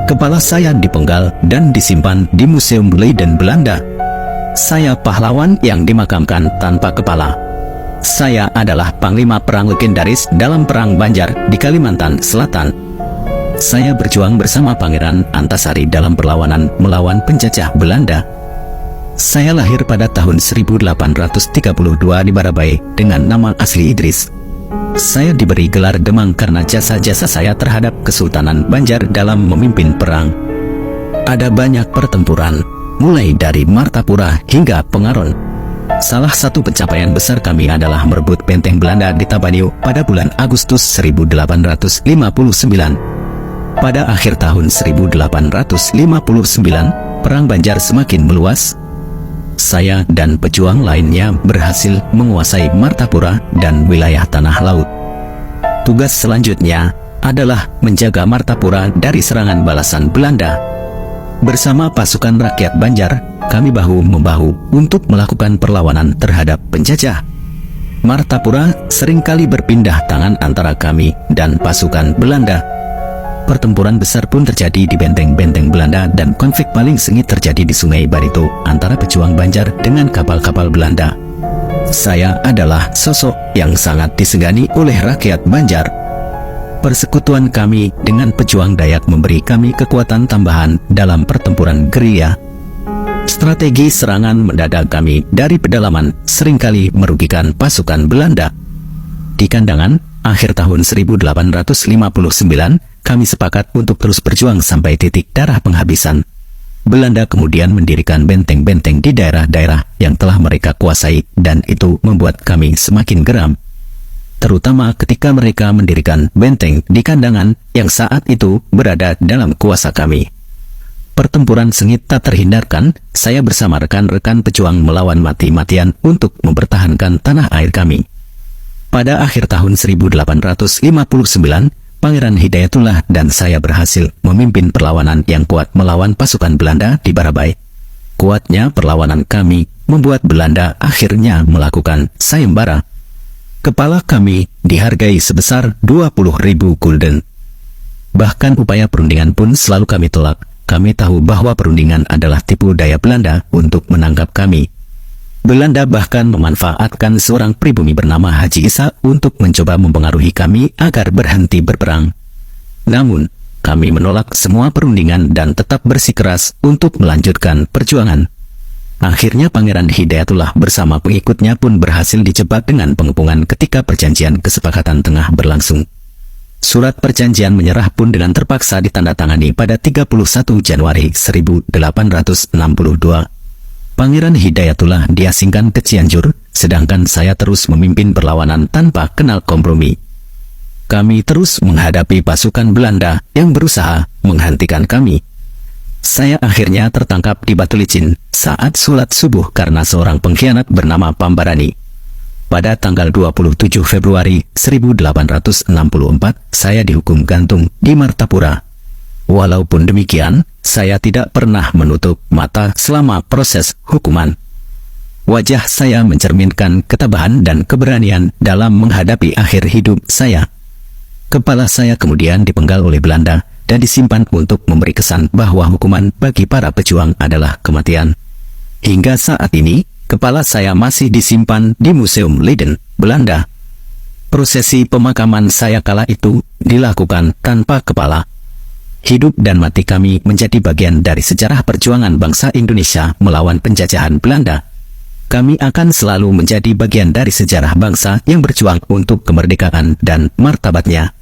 Kepala saya dipenggal dan disimpan di Museum Leiden, Belanda. Saya pahlawan yang dimakamkan tanpa kepala. Saya adalah panglima perang legendaris dalam Perang Banjar di Kalimantan Selatan. Saya berjuang bersama Pangeran Antasari dalam perlawanan melawan penjajah Belanda. Saya lahir pada tahun 1832 di Barabai dengan nama asli Idris. Saya diberi gelar Demang karena jasa-jasa saya terhadap Kesultanan Banjar dalam memimpin perang. Ada banyak pertempuran, mulai dari Martapura hingga Pengaron. Salah satu pencapaian besar kami adalah merebut benteng Belanda di Tabaniu pada bulan Agustus 1859. Pada akhir tahun 1859, Perang Banjar semakin meluas. Saya dan pejuang lainnya berhasil menguasai Martapura dan wilayah tanah laut. Tugas selanjutnya adalah menjaga Martapura dari serangan balasan Belanda. Bersama pasukan rakyat Banjar, kami bahu-membahu untuk melakukan perlawanan terhadap penjajah. Martapura seringkali berpindah tangan antara kami dan pasukan Belanda. Pertempuran besar pun terjadi di benteng-benteng Belanda dan konflik paling sengit terjadi di Sungai Barito antara pejuang Banjar dengan kapal-kapal Belanda. Saya adalah sosok yang sangat disegani oleh rakyat Banjar. Persekutuan kami dengan pejuang Dayak memberi kami kekuatan tambahan dalam pertempuran gerilya. Strategi serangan mendadak kami dari pedalaman seringkali merugikan pasukan Belanda. Di Kandangan, akhir tahun 1859, kami sepakat untuk terus berjuang sampai titik darah penghabisan. Belanda kemudian mendirikan benteng-benteng di daerah-daerah yang telah mereka kuasai, dan itu membuat kami semakin geram. Terutama ketika mereka mendirikan benteng di Kandangan yang saat itu berada dalam kuasa kami. Pertempuran sengit tak terhindarkan, saya bersama rekan-rekan pejuang melawan mati-matian untuk mempertahankan tanah air kami. Pada akhir tahun 1859, Pangeran Hidayatullah dan saya berhasil memimpin perlawanan yang kuat melawan pasukan Belanda di Barabai. Kuatnya perlawanan kami membuat Belanda akhirnya melakukan sayembara. Kepala kami dihargai sebesar 20.000 gulden. Bahkan upaya perundingan pun selalu kami tolak. Kami tahu bahwa perundingan adalah tipu daya Belanda untuk menangkap kami. Belanda bahkan memanfaatkan seorang pribumi bernama Haji Isa untuk mencoba mempengaruhi kami agar berhenti berperang. Namun, kami menolak semua perundingan dan tetap bersikeras untuk melanjutkan perjuangan. Akhirnya Pangeran Hidayatullah bersama pengikutnya pun berhasil dijebak dengan pengepungan ketika perjanjian kesepakatan tengah berlangsung. Surat perjanjian menyerah pun dengan terpaksa ditandatangani pada 31 Januari 1862. Pangeran Hidayatullah diasingkan ke Cianjur, sedangkan saya terus memimpin perlawanan tanpa kenal kompromi. Kami terus menghadapi pasukan Belanda yang berusaha menghentikan kami. Saya akhirnya tertangkap di Batu Licin saat sholat subuh karena seorang pengkhianat bernama Pambarani. Pada tanggal 27 Februari 1864, saya dihukum gantung di Martapura. Walaupun demikian, saya tidak pernah menutup mata selama proses hukuman. Wajah saya mencerminkan ketabahan dan keberanian dalam menghadapi akhir hidup saya. Kepala saya kemudian dipenggal oleh Belanda dan disimpan untuk memberi kesan bahwa hukuman bagi para pejuang adalah kematian. Hingga saat ini, kepala saya masih disimpan di Museum Leiden, Belanda. Prosesi pemakaman saya kala itu dilakukan tanpa kepala. Hidup dan mati kami menjadi bagian dari sejarah perjuangan bangsa Indonesia melawan penjajahan Belanda. Kami akan selalu menjadi bagian dari sejarah bangsa yang berjuang untuk kemerdekaan dan martabatnya.